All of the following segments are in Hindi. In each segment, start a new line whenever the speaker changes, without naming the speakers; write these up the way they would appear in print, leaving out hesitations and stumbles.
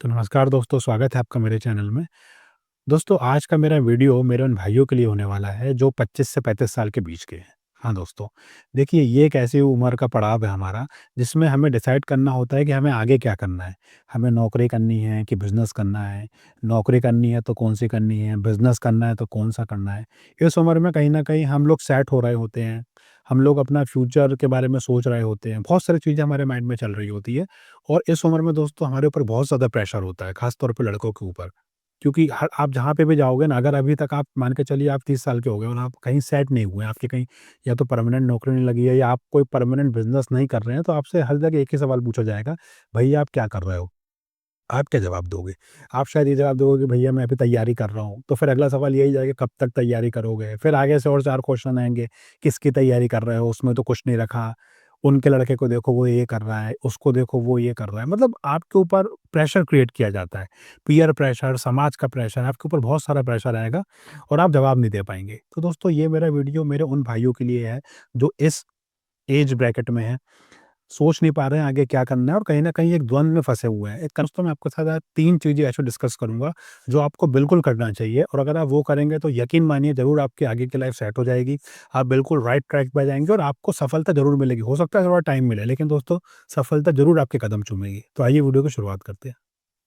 तो नमस्कार दोस्तों, स्वागत है आपका मेरे चैनल में। दोस्तों, आज का मेरा वीडियो मेरे उन भाइयों के लिए होने वाला है जो 25 से 35 साल के बीच के हैं। हाँ दोस्तों, देखिए ये एक ऐसी उम्र का पड़ाव है हमारा, जिसमें हमें डिसाइड करना होता है कि हमें आगे क्या करना है। हमें नौकरी करनी है कि बिज़नेस करना है? नौकरी करनी है तो कौन-सी करनी है? बिज़नेस करना है तो कौन-सा करना है? इस उम्र में कहीं न कहीं हम लोग सेट हो रहे होते हैं। हम लोग अपना फ्यूचर के बारे में सोच रहे होते हैं। बहुत सारी चीज़ें हमारे माइंड में चल रही होती है। और इस उम्र में दोस्तों हमारे ऊपर बहुत ज़्यादा प्रेशर होता है, ख़ास तौर पे लड़कों के ऊपर। क्योंकि हर आप जहाँ पे भी जाओगे ना, अगर अभी तक आप मान के चलिए आप 30 साल के हो गए और आप कहीं सेट नहीं हुए हैं, आपकी कहीं या तो परमानेंट नौकरी नहीं लगी है या आप कोई परमानेंट बिज़नेस नहीं कर रहे हैं, तो आपसे हर जगह एक ही सवाल पूछा जाएगा, भैया आप क्या कर रहे हो? आप क्या जवाब दोगे? आप शायद ये जवाब दोगे कि भैया मैं अभी तैयारी कर रहा हूँ। तो फिर अगला सवाल यही जाएगा, कब तक तैयारी करोगे? फिर आगे से और 4 क्वेश्चन आएँगे, किसकी तैयारी कर रहे हो? उसमें तो कुछ नहीं रखा। उनके लड़के को देखो वो ये कर रहा है, उसको देखो वो ये कर रहा है। मतलब आपके ऊपर प्रेशर क्रिएट किया जाता है। पीयर प्रेशर, समाज का प्रेशर, आपके ऊपर बहुत सारा प्रेशर आएगा और आप जवाब नहीं दे पाएँगे। तो दोस्तों ये मेरा वीडियो मेरे उन भाइयों के लिए है, जो इस एज ब्रैकेट में हैं, सोच नहीं पा रहे हैं आगे क्या करना है और कहीं न कहीं एक द्वंद में फँसे हुए हैं। एक दोस्तों मैं आपके साथ आज 3 चीज़ें ऐसे डिस्कस करूँगा, जो आपको बिल्कुल करना चाहिए और अगर आप वो करेंगे तो यकीन मानिए ज़रूर आपकी आगे की लाइफ़ सेट हो जाएगी। आप बिल्कुल राइट ट्रैक पे जाएँगे और आपको सफलता ज़रूर मिलेगी। हो सकता है थोड़ा टाइम मिले, लेकिन दोस्तों सफलता ज़रूर आपके कदम चूमेगी। तो आइए वीडियो की शुरुआत करते हैं।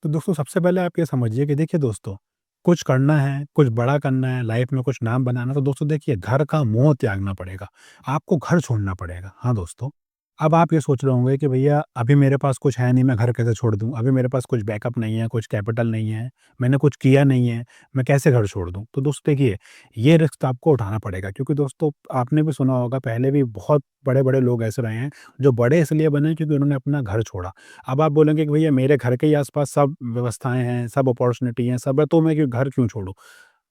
तो दोस्तों सबसे पहले आप ये समझिए कि देखिए दोस्तों, कुछ करना है, कुछ बड़ा करना है, लाइफ़ में कुछ नाम बनाना है, तो दोस्तों देखिए घर का मोह त्यागना पड़ेगा। आपको घर छोड़ना पड़ेगा। हाँ दोस्तों, अब आप ये सोच रहे होंगे कि भैया अभी मेरे पास कुछ है नहीं, मैं घर कैसे छोड़ दूँ? अभी मेरे पास कुछ बैकअप नहीं है, कुछ कैपिटल नहीं है, मैंने कुछ किया नहीं है, मैं कैसे घर छोड़ दूँ? तो दोस्तों देखिए, ये रिस्क तो आपको उठाना पड़ेगा क्योंकि दोस्तों आपने भी सुना होगा पहले भी बहुत बड़े-बड़े लोग ऐसे रहे हैं, जो बड़े इसलिए बने क्योंकि उन्होंने अपना घर छोड़ा। अब आप बोलेंगे कि भैया मेरे घर के ही आस-पास सब व्यवस्थाएँ हैं, सब अपॉर्च्युनिटी हैं, सब है, तो मैं क्यों घर क्यों छोड़ूँ?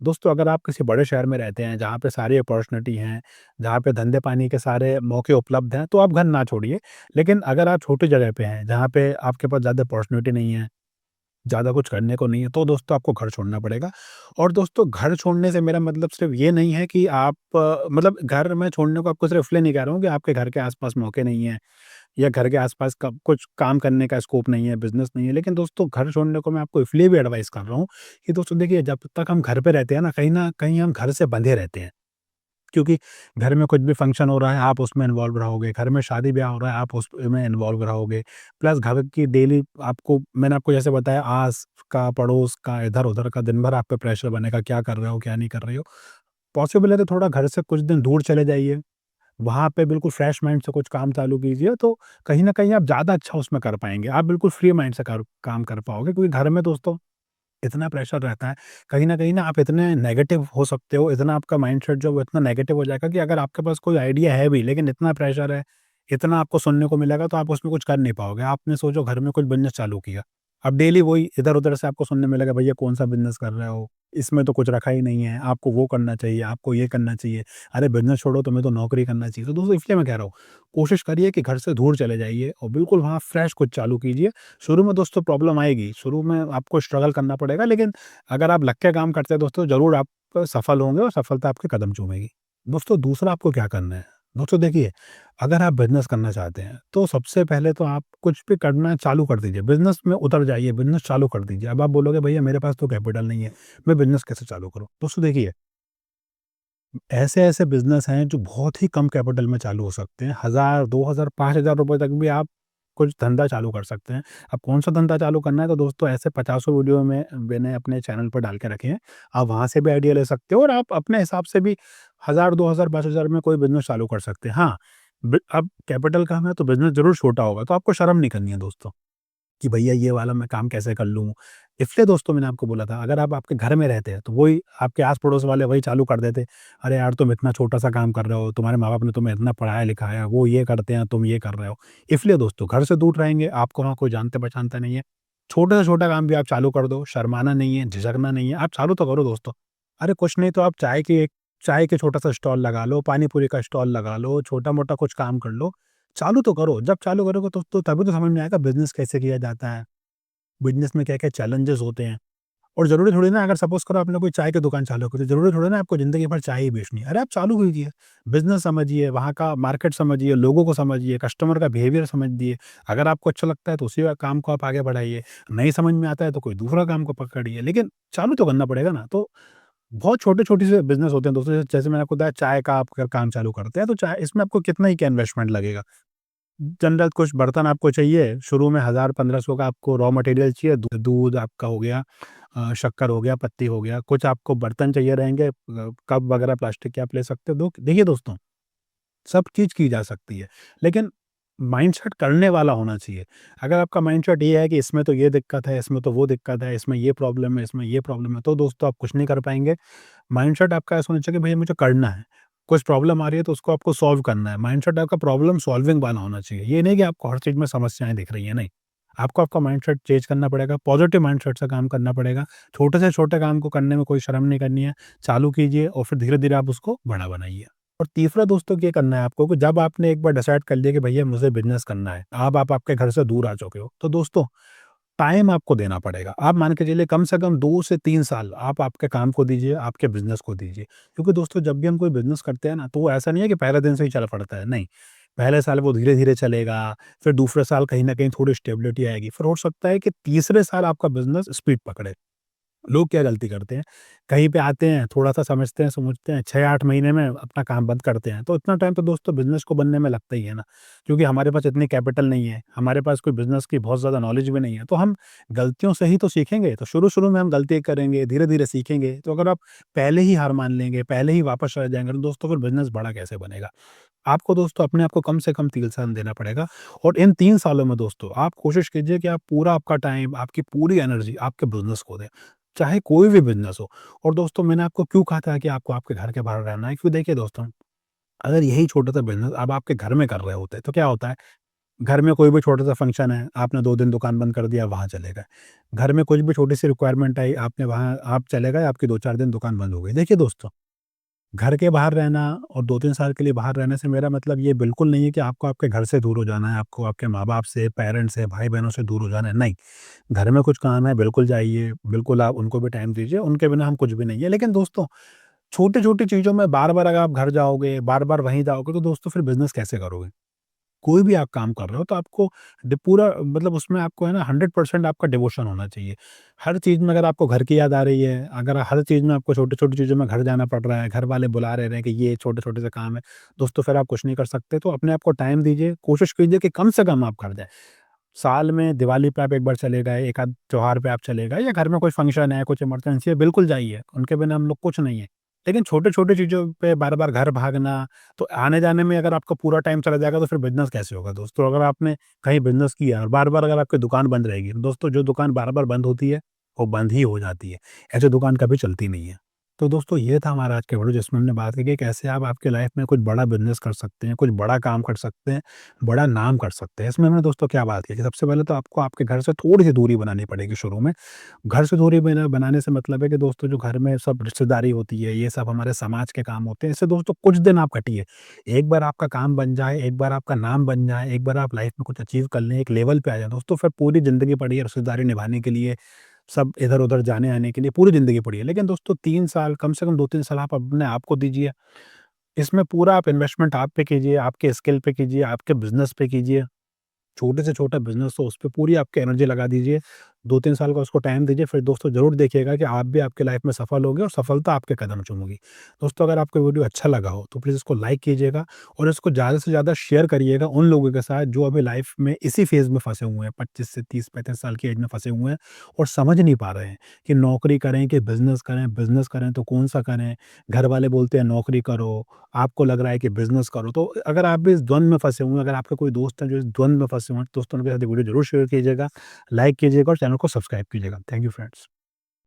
दोस्तों अगर आप किसी बड़े शहर में रहते हैं, जहाँ पे सारी अपॉर्च्युनिटी हैं, जहाँ पे धंधे-पानी के सारे मौके उपलब्ध हैं, तो आप घर ना छोड़िए। लेकिन अगर आप छोटी जगह पे हैं, जहाँ पे आपके पास ज़्यादा अपॉर्च्युनिटी नहीं है, ज़्यादा कुछ करने को नहीं है, तो दोस्तों आपको घर छोड़ना पड़ेगा। और दोस्तों घर छोड़ने से मेरा मतलब सिर्फ़ ये नहीं है कि आप मतलब घर मैं छोड़ने को आपको सिर्फ़ इसलिए नहीं कह रहा हूँ कि आपके घर के आस-पास मौके नहीं हैं या घर के आस-पास क कुछ काम करने का स्कोप नहीं है, बिज़नेस नहीं है। लेकिन दोस्तों घर छोड़ने को मैं आपको इसलिए भी एडवाइस कर रहा हूँ कि दोस्तों देखिए जब तक हम घर पे रहते हैं ना, कहीं न कहीं हम घर से बंधे रहते हैं। क्योंकि घर में कुछ भी फंक्शन हो रहा है, आप उसमें इन्वॉल्व रहोगे, घर में शादी-ब्याह हो रहा है, आप उसमें इन्वॉल्व रहोगे। प्लस घर की डेली आपको मैंने आपको जैसे बताया आस का, पड़ोस का, इधर-उधर का दिन भर आप पे प्रेशर बनेगा, क्या कर रहे हो, क्या नहीं कर रहे हो। पॉसिबल है तो थोड़ा घर से कुछ दिन दूर चले जाइए। वहाँ पे बिल्कुल फ्रेश माइंड से कुछ काम चालू कीजिए, तो कहीं न कहीं आप ज़्यादा अच्छा उसमें कर पाएँगे। आप बिल्कुल फ्री माइंड से काम कर पाओगे क्योंकि घर में दोस्तों इतना प्रेशर रहता है, कहीं न कहीं ना आप इतने नेगेटिव हो सकते हो, इतना आपका माइंडसेट जो है वो इतना नेगेटिव हो जाएगा कि अगर आपके पास कोई आइडिया है भी, लेकिन इतना प्रेशर है, इतना आपको सुनने को मिलेगा तो आप उसमें कुछ कर नहीं पाओगे। आपने सोचो घर में कुछ बिज़नेस चालू किया, अब डेली वही इधर-उधर से आपको सुनने मिलेगा, भैया कौन-सा बिज़नेस कर रहे हो? इसमें तो कुछ रखा ही नहीं है, आपको वो करना चाहिए, आपको ये करना चाहिए। अरे बिज़नेस छोड़ो तुम्हें तो नौकरी करना चाहिए। तो दोस्तों इसलिए मैं कह रहा हूँ, कोशिश करिए कि घर से दूर चले जाइए और बिल्कुल वहाँ फ्रेश कुछ चालू कीजिए। शुरू में दोस्तों प्रॉब्लम आएगी, शुरू में आपको स्ट्रगल करना पड़ेगा, लेकिन अगर आप लग के काम करते हैं दोस्तों, ज़रूर आप सफल होंगे और सफलता आपके कदम चूमेगी। दोस्तों दूसरा आपको क्या करना है? दोस्तों देखिए, अगर आप बिज़नेस करना चाहते हैं, तो सबसे पहले तो आप कुछ भी करना चालू कर दीजिए। बिज़नेस में उतर जाइए, बिज़नेस चालू कर दीजिए। अब आप बोलोगे भैया मेरे पास तो कैपिटल नहीं है, मैं बिज़नेस कैसे चालू करूँ? दोस्तों देखिए, ऐसे-ऐसे बिज़नेस हैं जो बहुत ही कम कैपिटल में चालू हो सकते हैं। 1000, 2000, 5000 रुपए तक भी आप कुछ धंधा चालू कर सकते हैं। अब कौन-सा धंधा चालू करना है तो दोस्तों ऐसे पचासों वीडियो में मैंने अपने चैनल पर डाल के रखे हैं। आप वहाँ से भी आइडिया ले सकते हो और आप अपने हिसाब से भी 1000, 2000, 5000 में कोई बिज़नेस चालू कर सकते हैं। हाँ, अब कैपिटल कम है तो बिज़नेस ज़रूर छोटा होगा, तो आपको शर्म नहीं करनी है दोस्तों। कि भैया ये वाला मैं काम कैसे कर लूँ? इसलिए दोस्तों मैंने आपको बोला था अगर आप आपके घर में रहते हैं तो वही आपके आस-पड़ोस वाले वही चालू कर देते। अरे यार तुम इतना छोटा-सा काम कर रहे हो, तुम्हारे माँ-बाप ने तुम्हें इतना पढ़ाया-लिखाया, वो ये करते हैं, तुम ये कर रहे हो। इसलिए दोस्तों घर से दूर रहेंगे, आपको वहाँ कोई जानता-पहचानता नहीं है। छोटा से छोटा काम भी आप चालू कर दो, शर्माना नहीं है, झिझकना नहीं है, आप चालू तो करो दोस्तों। अरे कुछ नहीं तो आप चाय के छोटा-सा स्टॉल लगा लो, पानी-पूरी का स्टॉल लगा लो, छोटा-मोटा कुछ काम कर लो। चालू तो करो, जब चालू करोगे तो तभी तो समझ में आएगा बिज़नेस कैसे किया जाता है। बिज़नेस में क्या-क्या चैलेंजेस होते हैं। और ज़रूरी थोड़ी ना, अगर सपोज़ करो आपने कोई चाय की दुकान चालू करी, ज़रूरी थोड़ी ना आपको ज़िंदगी भर चाय ही बेचनी है। अरे आप चालू कीजिए, बिज़नेस समझिए, वहाँ का मार्केट समझिए, लोगों को समझिए, कस्टमर का बिहेवियर समझिए। अगर आपको अच्छा लगता है तो उसी काम को आप आगे बढ़ाइए, नहीं समझ में आता है तो कोई दूसरा काम को पकड़िए, लेकिन चालू तो करना पड़ेगा ना। तो बहुत छोटे-छोटे से बिज़नेस होते हैं दोस्तों, जैसे मैंने आपको बताया चाय का आप अगर काम चालू करते हैं, तो चाय इसमें आपको कितना ही क्या इन्वेस्टमेंट लगेगा। जनरल कुछ बर्तन आपको चाहिए, शुरू में 1000-1500 का आपको रॉ मटेरियल चाहिए, दूध आपका हो गया, शक्कर हो गया, पत्ती हो गया, कुछ आपको बर्तन चाहिए रहेंगे, कप वगैरह प्लास्टिक के आप ले सकते हो। देखिए दोस्तों, सब चीज़ की जा सकती है, लेकिन माइंडसेट करने वाला होना चाहिए। अगर आपका माइंडसेट ये है कि इसमें तो ये दिक्कत है, इसमें तो वो दिक्कत है, इसमें ये प्रॉब्लम है, इसमें ये प्रॉब्लम है, तो दोस्तों आप कुछ नहीं कर पाएँगे। माइंडसेट आपका ऐसा होना चाहिए कि भैया मुझे करना है। कुछ प्रॉब्लम आ रही है तो उसको आपको सॉल्व करना है। माइंडसेट आपका प्रॉब्लम सॉल्विंग वाला होना चाहिए। ये नहीं कि आपको हर चीज़ में समस्याएँ दिख रही हैं, नहीं। आपको आपका माइंडसेट चेंज करना पड़ेगा, पॉजिटिव माइंडसेट से काम करना पड़ेगा। छोटे से छोटे काम को करने में कोई शर्म नहीं करनी है। चालू कीजिए और फिर धीरे-धीरे आप उसको बड़ा बनाइए। और तीसरा दोस्तों ये करना है आपको कि जब आपने एक बार डिसाइड कर लिया कि भैया मुझे बिज़नेस करना है, अब आप आपके घर से दूर आ चुके हो, तो दोस्तों टाइम आपको देना पड़ेगा। आप मान के चलिए कम से कम 2 से 3 साल आप आपके काम को दीजिए, आपके बिज़नेस को दीजिए। क्योंकि दोस्तों जब भी हम कोई बिज़नेस करते हैं ना, तो वो ऐसा नहीं है कि पहले दिन से ही चल पड़ता है, नहीं। पहले साल वो धीरे-धीरे चलेगा, फिर दूसरे साल कहीं न कहीं थोड़ी स्टेबिलिटी आएगी, फिर हो सकता है कि तीसरे साल आपका बिज़नेस स्पीड पकड़े। लोग क्या गलती करते हैं, कहीं पे आते हैं, थोड़ा-सा समझते हैं, समझते हैं, 6-8 महीने में अपना काम बंद करते हैं। तो इतना टाइम तो दोस्तों बिज़नेस को बनने में लगता ही है ना, क्योंकि हमारे पास इतनी कैपिटल नहीं है, हमारे पास कोई बिज़नेस की बहुत ज़्यादा नॉलेज भी नहीं है। तो हम गलतियों से ही तो सीखेंगे, तो शुरू-शुरू में हम गलती करेंगे, धीरे-धीरे सीखेंगे। तो अगर आप पहले ही हार मान लेंगे, पहले ही वापस चले जाएँगे, तो दोस्तों फिर बिज़नेस बड़ा कैसे बनेगा? आपको दोस्तों अपने आप को कम से कम 3 साल देना पड़ेगा और इन 3 सालों में दोस्तों आप कोशिश कीजिए कि आप पूरा आपका टाइम, आपकी पूरी एनर्जी आपके बिज़नेस को दें, चाहे कोई भी बिज़नेस हो। और दोस्तों मैंने आपको क्यों कहा था कि आपको आपके घर के बाहर रहना है, क्योंकि देखिए दोस्तों, अगर यही छोटा-सा बिज़नेस आप आपके घर में कर रहे होते, तो क्या होता है, घर में कोई भी छोटा-सा फंक्शन है, आपने 2 दिन दुकान बंद कर दिया, वहाँ चले गए। घर में कुछ भी छोटी-सी रिक्वायरमेंट आई, आपने वहाँ आप चले गए, आपकी 2-4 दिन दुकान बंद हो गई। देखिए दोस्तों, घर के बाहर रहना और 2-3 साल के लिए बाहर रहने से मेरा मतलब ये बिल्कुल नहीं है कि आपको आपके घर से दूर हो जाना है, आपको आपके माँ-बाप से, पेरेंट्स से, भाई-बहनों से दूर हो जाना है, नहीं। घर में कुछ काम है, बिल्कुल जाइए, बिल्कुल आप उनको भी टाइम दीजिए, उनके बिना हम कुछ भी नहीं है। लेकिन दोस्तों, छोटी-छोटी चीज़ों में बार-बार अगर आप घर जाओगे, बार-बार वहीं जाओगे, तो दोस्तों फिर बिज़नेस कैसे करोगे? कोई भी आप काम कर रहे हो तो आपको पूरा मतलब उसमें आपको है ना 100% आपका डिवोशन होना चाहिए। हर चीज़ में अगर आपको घर की याद आ रही है, अगर हर चीज़ में आपको छोटी-छोटी चीज़ों में घर जाना पड़ रहा है, घर वाले बुला रहे हैं कि ये छोटे-छोटे से काम है, दोस्तों फिर आप कुछ नहीं कर सकते। तो अपने आप को टाइम दीजिए, कोशिश कीजिए कि कम से कम आप घर जाएँ। साल में दिवाली पे आप एक बार चले गए, एक आध त्योहार पे आप चले गए या घर में कोई फंक्शन है, कुछ इमरजेंसी है, बिल्कुल जाइए, उनके बिना हम लोग कुछ नहीं है। लेकिन छोटे-छोटे चीज़ों पे बार-बार घर भागना, तो आने-जाने में अगर आपका पूरा टाइम चला जाएगा तो फिर बिज़नेस कैसे होगा दोस्तों? अगर आपने कहीं बिज़नेस किया और बार-बार अगर आपकी दुकान बंद रहेगी, तो दोस्तों जो दुकान बार-बार बंद होती है, वो बंद ही हो जाती है। ऐसे दुकान कभी चलती नहीं है। तो दोस्तों ये था हमारा आज का वीडियो जिसमें हमने बात की कि कैसे आप आपकी लाइफ़ में कुछ बड़ा बिज़नेस कर सकते हैं, कुछ बड़ा काम कर सकते हैं, बड़ा नाम कर सकते हैं। इसमें हमने दोस्तों क्या बात की कि सबसे पहले तो आपको आपके घर से थोड़ी-सी दूरी बनानी पड़ेगी शुरू में। घर से दूरी बनाने से मतलब है कि दोस्तों जो घर में सब रिश्तेदारी होती है, ये सब हमारे समाज के काम होते हैं। इससे दोस्तों कुछ दिन आप कटिए। एक बार आपका काम बन जाए, एक बार आपका नाम बन जाए, एक बार आप लाइफ़ में कुछ अचीव कर लें, एक लेवल पे आ जाएँ दोस्तों, फिर पूरी ज़िंदगी पड़ी है रिश्तेदारी निभाने के लिए, सब इधर-उधर जाने-आने के लिए पूरी ज़िंदगी पड़ी है। लेकिन दोस्तों 3 साल कम से कम 2-3 साल आप अपने आप को दीजिए। इसमें पूरा आप इन्वेस्टमेंट आप पे कीजिए, आपके स्किल पे कीजिए, आपके बिज़नेस पे कीजिए। छोटे से छोटा बिज़नेस हो, उस पे पूरी आपकी एनर्जी लगा दीजिए। 2-3 साल का उसको टाइम दीजिए, फिर दोस्तों ज़रूर देखिएगा कि आप भी आपकी लाइफ़ में सफल होंगे और सफलता आपके कदम चूमेगी। दोस्तों अगर आपको वीडियो अच्छा लगा हो, तो प्लीज़ इसको लाइक कीजिएगा और इसको ज़्यादा से ज़्यादा शेयर करिएगा उन लोगों के साथ जो अभी लाइफ़ में इसी फ़ेज़ में फँसे हुए हैं, 25 से 30-35 साल की एज में फँसे हुए हैं और समझ नहीं पा रहे हैं कि नौकरी करें कि बिज़नेस करें तो कौन-सा करें? घर वाले बोलते हैं नौकरी करो, आपको लग रहा है कि बिज़नेस करो। तो अगर आप भी इस द्वंद में फँसे हुए हैं, अगर आपके कोई दोस्त हैं जो इस द्वंद में फँसे हुए हैं, तो दोस्तों उनके साथ ये वीडियो ज़रूर शेयर कीजिएगा, लाइक कीजिएगा और चैनल को सब्सक्राइब कीजिएगा। Thank you friends.